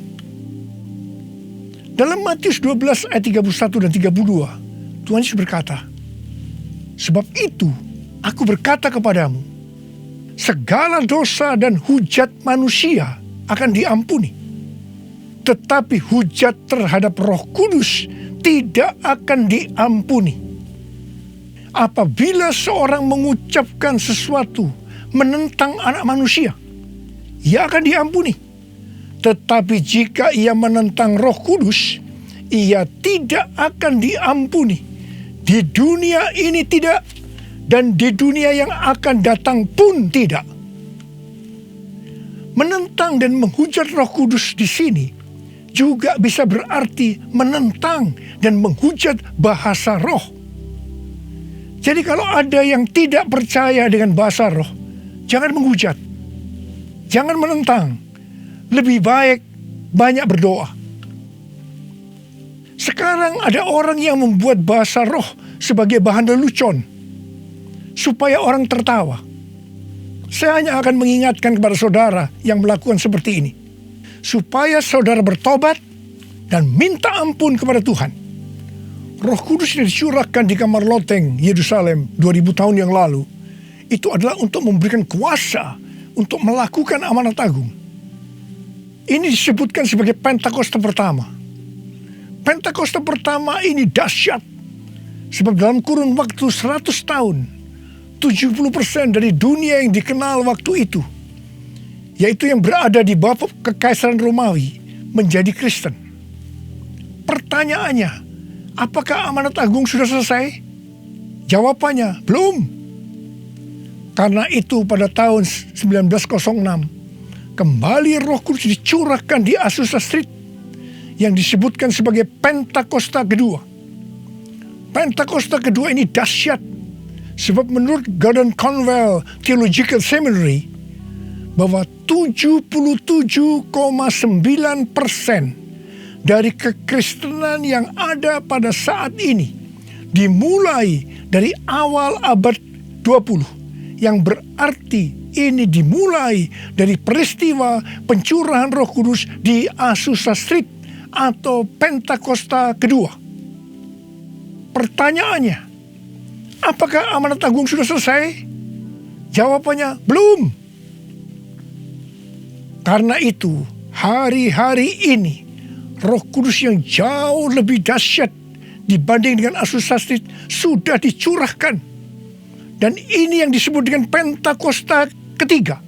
Dalam Matius 12 ayat 31 dan 32, Tuhan Yesus berkata, sebab itu aku berkata kepadamu, segala dosa dan hujat manusia akan diampuni, tetapi hujat terhadap Roh Kudus tidak akan diampuni. Apabila seorang mengucapkan sesuatu menentang anak manusia, ia akan diampuni. Tetapi jika ia menentang Roh Kudus, ia tidak akan diampuni. Di dunia ini tidak, dan di dunia yang akan datang pun tidak. Menentang dan menghujat Roh Kudus di sini juga bisa berarti menentang dan menghujat bahasa roh. Jadi kalau ada yang tidak percaya dengan bahasa roh, jangan menghujat, jangan menentang. Lebih baik banyak berdoa. Sekarang ada orang yang membuat bahasa roh sebagai bahan lelucon, supaya orang tertawa. Saya hanya akan mengingatkan kepada saudara yang melakukan seperti ini, supaya saudara bertobat dan minta ampun kepada Tuhan. Roh Kudus yang dicurahkan di kamar loteng Yerusalem 2000 tahun yang lalu, itu adalah untuk memberikan kuasa untuk melakukan amanat agung. Ini disebutkan sebagai Pentakosta pertama. Pentakosta pertama ini dahsyat, sebab dalam kurun waktu 100 tahun, 70% dari dunia yang dikenal waktu itu, yaitu yang berada di bawah kekaisaran Romawi, menjadi Kristen. Pertanyaannya, apakah amanat agung sudah selesai? Jawabannya, belum. Karena itu pada tahun 1906, kembali Roh Kudus dicurahkan di Azusa Street yang disebutkan sebagai Pentakosta kedua. Pentakosta kedua ini dahsyat, sebab menurut Gordon Conwell Theological Seminary, bahwa 77,9% dari kekristenan yang ada pada saat ini dimulai dari awal abad 20, yang berarti ini dimulai dari peristiwa pencurahan Roh Kudus di Azusa Street atau Pentakosta kedua. Pertanyaannya, apakah amanat agung sudah selesai? Jawabannya belum. Karena itu, hari-hari ini Roh Kudus yang jauh lebih dahsyat dibanding dengan Azusa Street sudah dicurahkan. Dan ini yang disebut dengan Pentakosta ketiga.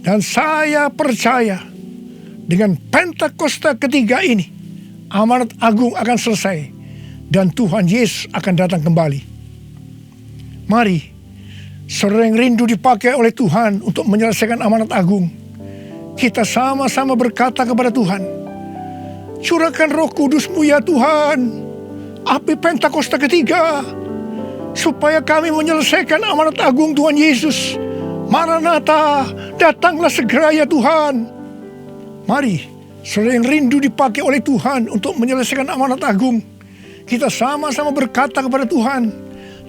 Dan saya percaya dengan Pentakosta ketiga ini, amanat agung akan selesai dan Tuhan Yesus akan datang kembali. Mari, saudara yang rindu dipakai oleh Tuhan untuk menyelesaikan amanat agung, kita sama-sama berkata kepada Tuhan, curahkan Roh Kudus-Mu ya Tuhan, api Pentakosta ketiga, supaya kami menyelesaikan amanat agung Tuhan Yesus. Maranatha, datanglah segera ya Tuhan. Mari, saudara yang rindu dipakai oleh Tuhan untuk menyelesaikan amanat agung, kita sama-sama berkata kepada Tuhan,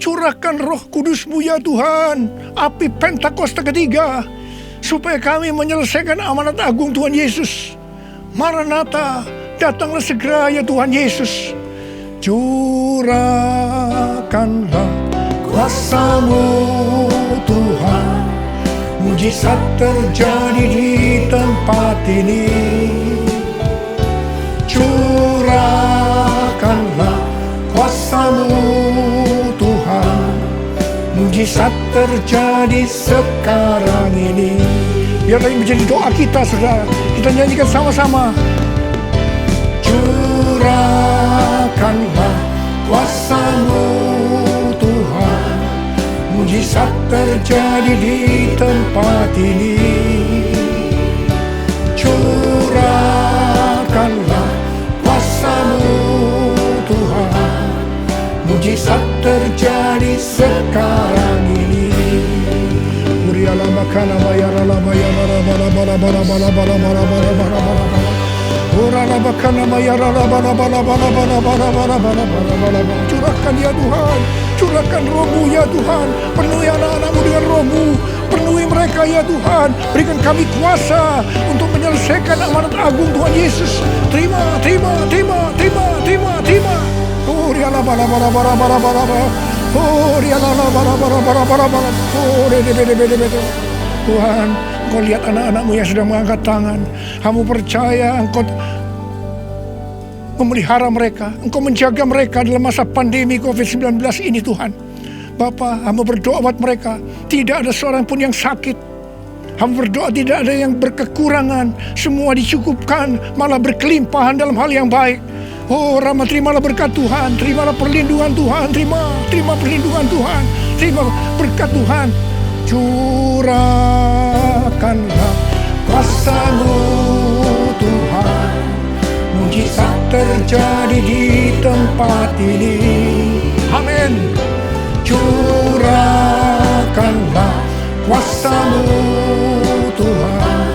curahkan Roh Kudus-Mu ya Tuhan, api Pentakosta ketiga, supaya kami menyelesaikan amanat agung Tuhan Yesus. Maranatha, datanglah segera ya Tuhan Yesus. Curahkanlah kuasa-Mu Tuhan, mujizat terjadi di tempat ini. Curahkanlah kuasa-Mu Tuhan, mujizat terjadi sekarang ini. Biarlah ini menjadi doa kita, saudara. Kita nyanyikan sama-sama. Curahkanlah kuasa-Mu Tuhan, mujizat terjadi di tempat ini. Curahkanlah kuasa-Mu Tuhan, mujizat terjadi sekarang ini. Muriala makana mayara mayara bala bala bala bala bala bala bala bala bala. Urala bakana mayara bala bala bala bala bala bala bala bala bala. Curahkan ya Tuhan, curahkan Roh-Mu ya Tuhan, penuhi anak-anak-Mu dengan Roh-Mu, penuhi mereka ya Tuhan, berikan kami kuasa untuk menyelesaikan amanat agung Tuhan Yesus. Terima, terima, terima, terima, terima, terima. Oh riala bala bala bala bala bala bala. Oh riala bala bala bala bala bala. Oh de. Tuhan, Engkau lihat anak-anak-Mu yang sedang mengangkat tangan. Kamu percaya Engkau memelihara mereka, Engkau menjaga mereka dalam masa pandemi COVID-19 ini Tuhan. Bapa, hamba berdoa buat mereka, tidak ada seorang pun yang sakit. Hamba berdoa tidak ada yang berkekurangan, semua dicukupkan, malah berkelimpahan dalam hal yang baik. Oh Rama, terimalah berkat Tuhan, terimalah perlindungan Tuhan, terima perlindungan Tuhan, terima berkat Tuhan. Curahkanlah kuasa-Mu Tuhan, mujizat terjadi di tempat ini. Amin. Curahkanlah kuasa-Mu Tuhan,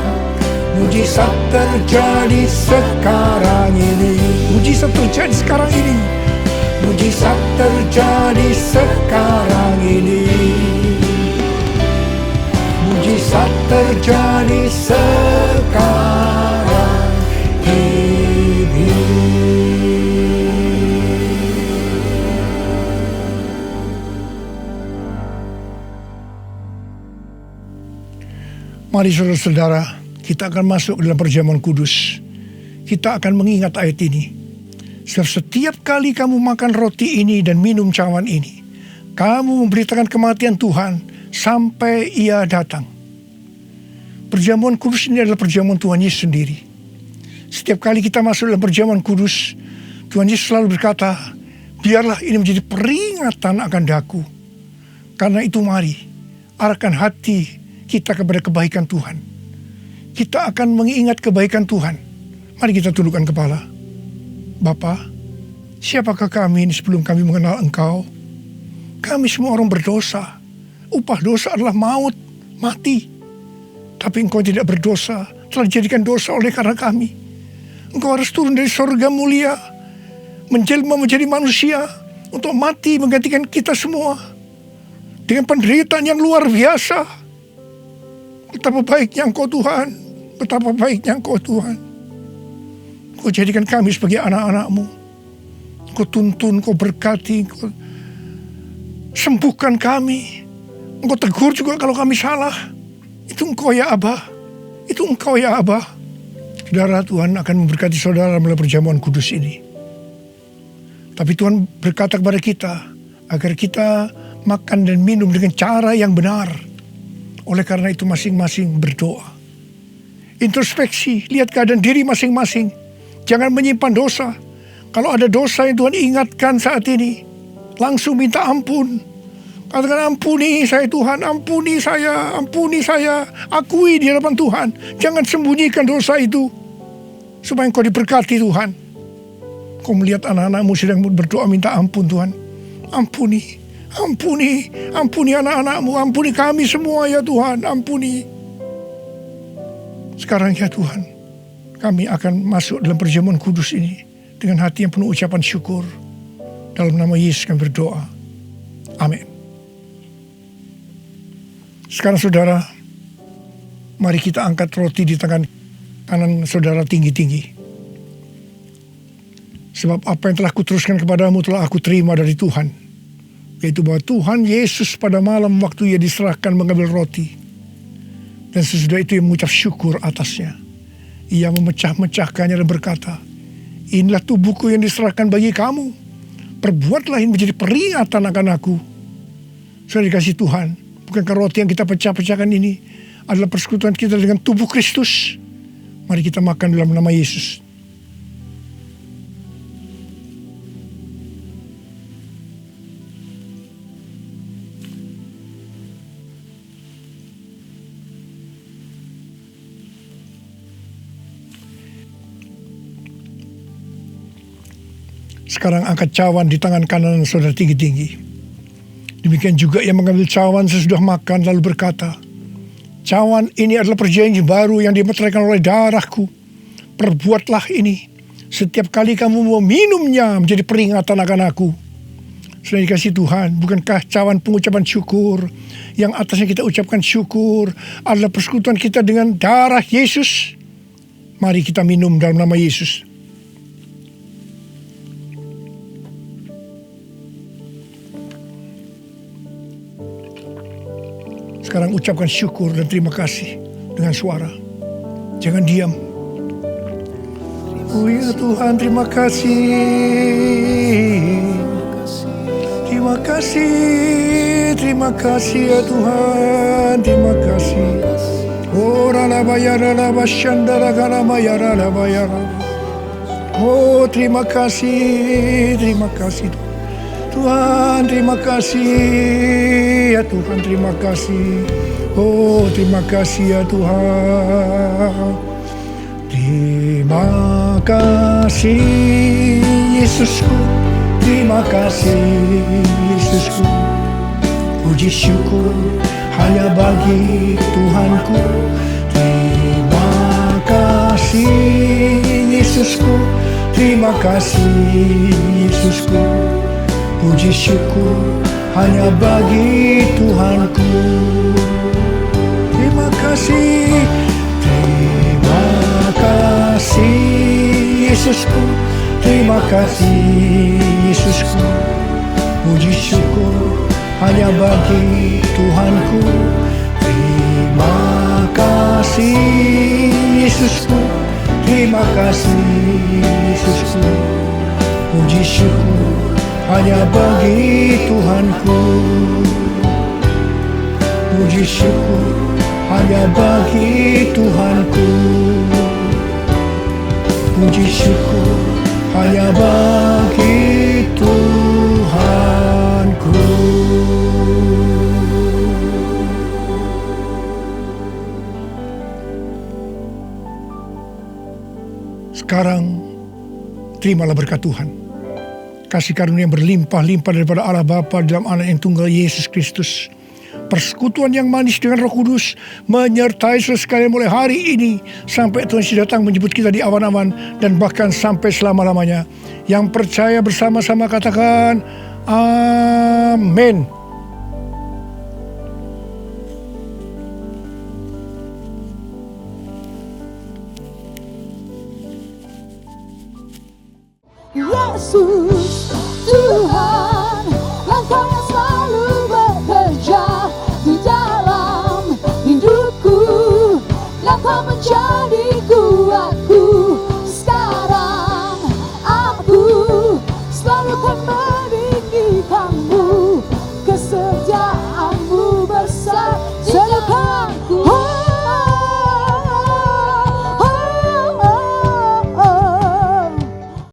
mujizat terjadi sekarang ini. Mujizat terjadi sekarang ini. Mujizat terjadi sekarang ini. Mujizat terjadi sekarang ini. Mari saudara-saudara, kita akan masuk dalam perjamuan kudus. Kita akan mengingat ayat ini. Setiap kali kamu makan roti ini dan minum cawan ini, kamu memberitakan kematian Tuhan sampai Ia datang. Perjamuan kudus ini adalah perjamuan Tuhan Yesus sendiri. Setiap kali kita masuk dalam perjamuan kudus, Tuhan Yesus selalu berkata, biarlah ini menjadi peringatan akan daku. Karena itu mari, arahkan hati kita kepada kebaikan Tuhan. Kita akan mengingat kebaikan Tuhan. Mari kita tundukkan kepala. Bapa, siapakah kami ini sebelum kami mengenal Engkau? Kami semua orang berdosa. Upah dosa adalah maut, mati. Tapi Engkau tidak berdosa, telah dijadikan dosa oleh karena kami. Engkau harus turun dari surga mulia, menjelma menjadi manusia, untuk mati menggantikan kita semua. Dengan penderitaan yang luar biasa. Betapa baiknya Engkau Tuhan, betapa baiknya Engkau Tuhan. Engkau jadikan kami sebagai anak-anak-Mu. Engkau tuntun, Engkau berkati, Engkau sembuhkan kami. Engkau tegur juga kalau kami salah. Itu Engkau ya Abah. Itu Engkau ya Abah. Saudara, Tuhan akan memberkati saudara melalui perjamuan kudus ini. Tapi Tuhan berkata kepada kita agar kita makan dan minum dengan cara yang benar. Oleh karena itu masing-masing berdoa. Introspeksi, lihat keadaan diri masing-masing. Jangan menyimpan dosa. Kalau ada dosa yang Tuhan ingatkan saat ini, langsung minta ampun. Katakan, ampuni saya Tuhan, ampuni saya. Akui di hadapan Tuhan. Jangan sembunyikan dosa itu. Supaya Engkau diberkati Tuhan. Kau melihat anak-anak-Mu sedang berdoa minta ampun Tuhan. Ampuni anak-anak-Mu, ampuni kami semua ya Tuhan, ampuni. Sekarang ya Tuhan, kami akan masuk dalam perjamuan kudus ini dengan hati yang penuh ucapan syukur. Dalam nama Yesus kami berdoa. Amin. Sekarang saudara, mari kita angkat roti di tangan kanan saudara tinggi-tinggi. Sebab apa yang telah kuteruskan kepadamu telah aku terima dari Tuhan. Yaitu bahwa Tuhan Yesus pada malam waktu ia diserahkan mengambil roti. Dan sesudah itu ia mengucap syukur atasnya. Ia memecah-mecahkannya dan berkata, inilah tubuhku yang diserahkan bagi kamu. Perbuatlah ini menjadi peringatan akan aku. Sudah dikasih Tuhan. Bukankah roti yang kita pecah-pecahkan ini adalah persekutuan kita dengan tubuh Kristus? Mari kita makan dalam nama Yesus. Sekarang angkat cawan di tangan kanan saudara tinggi-tinggi. Demikian juga ia mengambil cawan sesudah makan lalu berkata, cawan ini adalah perjanjian baru yang dimeteraikan oleh darahku. Perbuatlah ini setiap kali kamu meminumnya menjadi peringatan akan aku. Sudah dikasih Tuhan, bukankah cawan pengucapan syukur yang atasnya kita ucapkan syukur adalah persekutuan kita dengan darah Yesus? Mari kita minum dalam nama Yesus. Sekarang ucapkan syukur dan terima kasih dengan suara. Jangan diam. Oh ya Tuhan, terima kasih. Terima kasih ya Tuhan, terima kasih. Oh ralabayara bashandara garabayara labayara. Oh terima kasih Tuhan, terima kasih ya Tuhan, terima kasih. Oh terima kasih ya Tuhan. Terima kasih Yesusku, terima kasih Yesusku. Puji syukur hanya bagi Tuhanku. Terima kasih Yesusku, terima kasih Yesusku. Puji syukur hanya bagi Tuhanku. Terima kasih Yesusku, terima kasih Yesusku. Puji syukur hanya bagi Tuhanku. Terima kasih Yesusku, terima kasih Yesusku. Puji syukur hanya bagi Tuhanku. Puji syukur hanya bagi Tuhanku. Puji syukur hanya bagi Tuhanku. sekarang terimalah berkat Tuhan. Kasih karunia yang berlimpah-limpah daripada Allah Bapa dalam Anak yang tunggal Yesus Kristus. Persekutuan yang manis dengan Roh Kudus menyertai sekalian mulai hari ini sampai Tuhan Yesus datang menjemput kita di awan-awan dan bahkan sampai selama-lamanya. Yang percaya bersama-sama katakan amin. Yesus Tuhan.